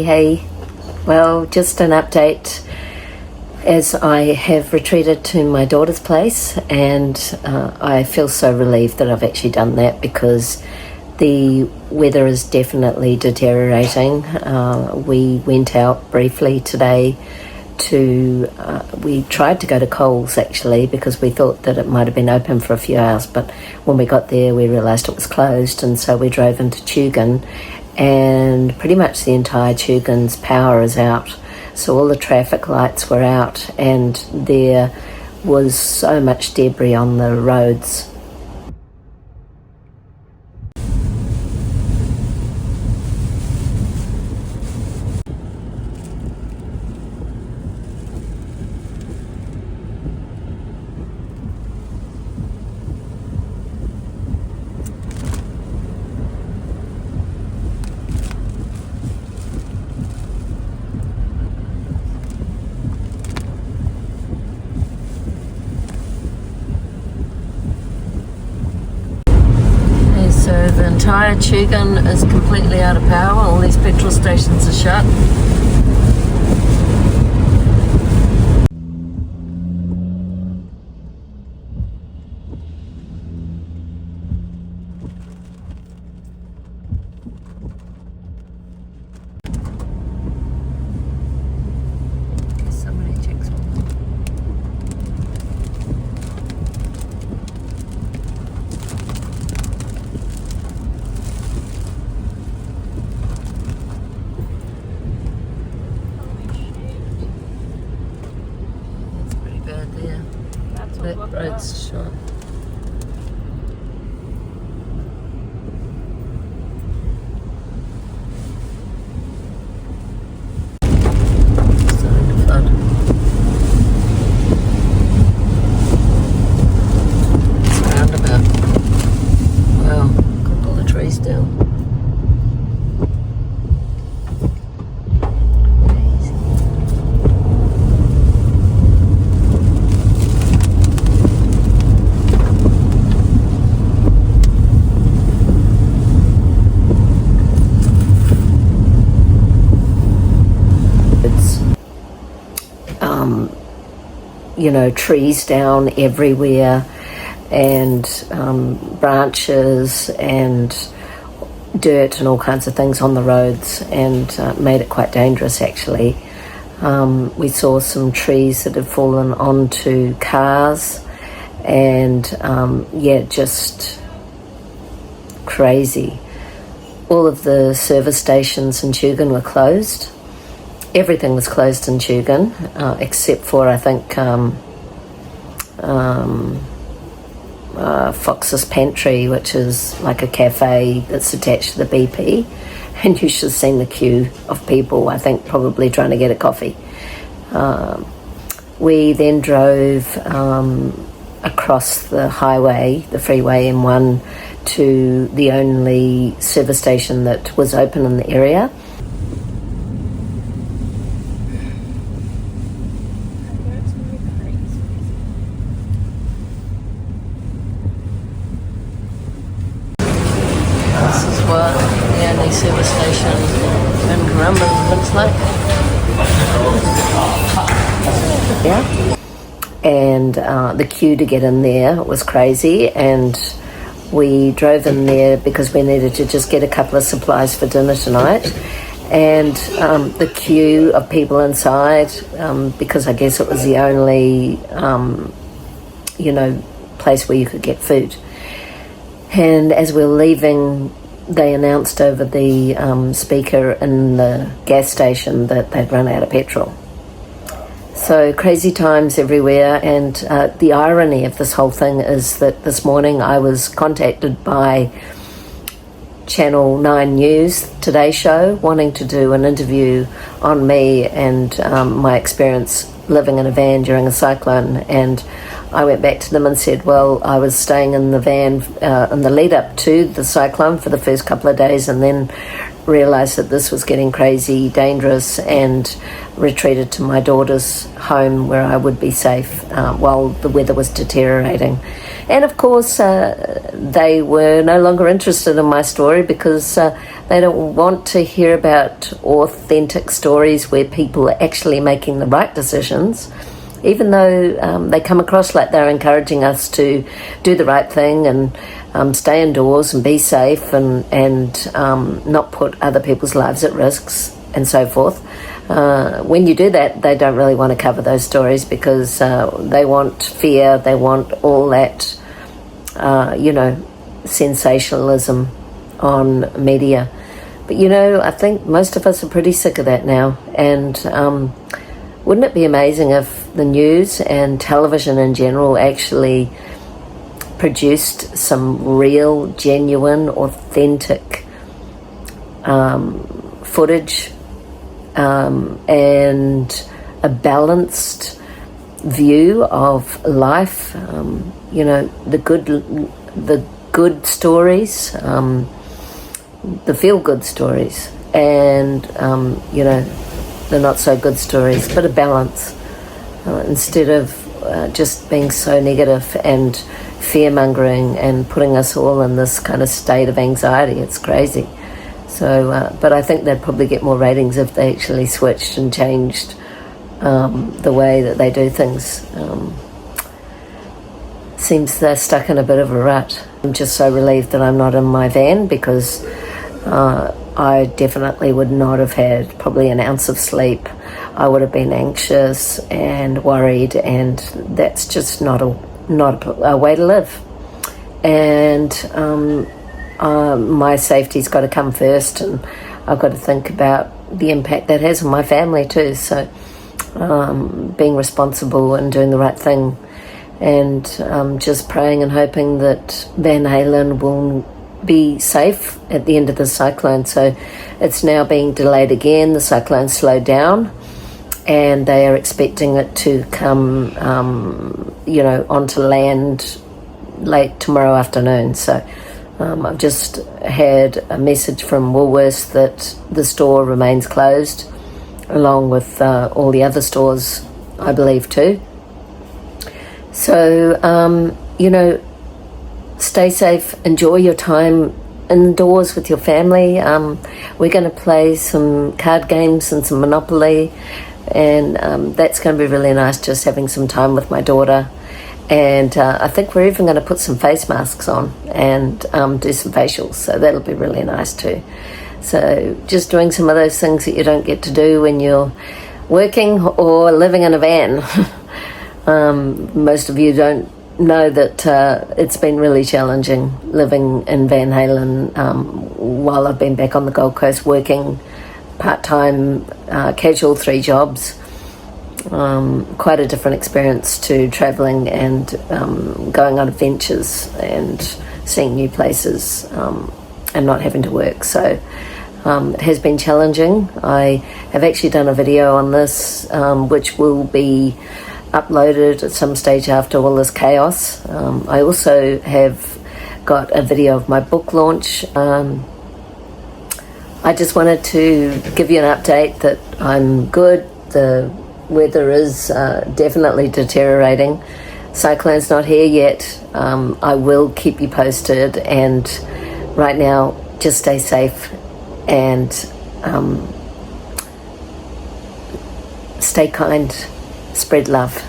Hey, well, just an update as I have retreated to my daughter's place, and I feel so relieved that I've actually done that because the weather is definitely deteriorating. We went out briefly today we tried to go to Coles actually because we thought that it might have been open for a few hours, but when we got there we realised it was closed, and so we drove into Tugun, and pretty much the entire Tugun's power is out. So all the traffic lights were out and there was so much debris on the roads. So the entire Tugun is completely out of power. All these petrol stations are shut. Somebody checks one. That road's short. Starting to flood. It's a roundabout. Wow, got all the trees down. Trees down everywhere, and branches and dirt and all kinds of things on the roads, and made it quite dangerous actually. We saw some trees that had fallen onto cars, and just crazy. All of the service stations in Tugun were closed. Everything was closed in Tugun, except for, I think, Fox's Pantry, which is like a cafe that's attached to the BP. And you should have seen the queue of people, I think, probably trying to get a coffee. We then drove across the highway, the freeway M1, to the only service station that was open in the area. This is what the only service station in Currumbin looks like. Yeah. And the queue to get in there was crazy, and we drove in there because we needed to just get a couple of supplies for dinner tonight. And the queue of people inside, because I guess it was the only, place where you could get food. And as we were leaving, they announced over the speaker in the gas station that they'd run out of petrol. So crazy times everywhere, and the irony of this whole thing is that this morning I was contacted by Channel 9 News, Today Show, wanting to do an interview on me and my experience living in a van during a cyclone. And I went back to them and said, well, I was staying in the van in the lead up to the cyclone for the first couple of days, and then realised that this was getting crazy, dangerous, and retreated to my daughter's home where I would be safe while the weather was deteriorating. And of course, they were no longer interested in my story because they don't want to hear about authentic stories where people are actually making the right decisions, even though they come across like they're encouraging us to do the right thing and stay indoors and be safe and not put other people's lives at risks and so forth. When you do that, they don't really want to cover those stories because they want fear, they want all that, sensationalism on media. But I think most of us are pretty sick of that now. And wouldn't it be amazing if the news and television in general actually produced some real, genuine, authentic footage and a balanced view of life, the good stories, the feel-good stories, and the not-so-good stories, but a balance, instead of just being so negative and fear-mongering and putting us all in this kind of state of anxiety. It's crazy. So, but I think they'd probably get more ratings if they actually switched and changed the way that they do things. Seems they're stuck in a bit of a rut. I'm just so relieved that I'm not in my van because I definitely would not have had probably an ounce of sleep. I would have been anxious and worried, and that's just not a way to live. And my safety's got to come first, and I've got to think about the impact that has on my family too. So being responsible and doing the right thing, and just praying and hoping that Van Halen will be safe at the end of the cyclone. So it's now being delayed again. The cyclone slowed down, and they are expecting it to come onto land late tomorrow afternoon. So I've just had a message from Woolworths that the store remains closed, along with all the other stores, I believe, too. So, stay safe, enjoy your time indoors with your family. We're going to play some card games and some Monopoly, and that's going to be really nice, just having some time with my daughter. And I think we're even going to put some face masks on and do some facials, so that'll be really nice too. So just doing some of those things that you don't get to do when you're working or living in a van. Most of you don't know that it's been really challenging living in Van Halen while I've been back on the Gold Coast working part-time, casual 3 jobs. Quite a different experience to travelling and going on adventures and seeing new places and not having to work. So it has been challenging. I have actually done a video on this which will be uploaded at some stage after all this chaos. I also have got a video of my book launch. I just wanted to give you an update that I'm good. The weather is definitely deteriorating. Cyclone's not here yet. I will keep you posted, and right now just stay safe and stay kind, spread love.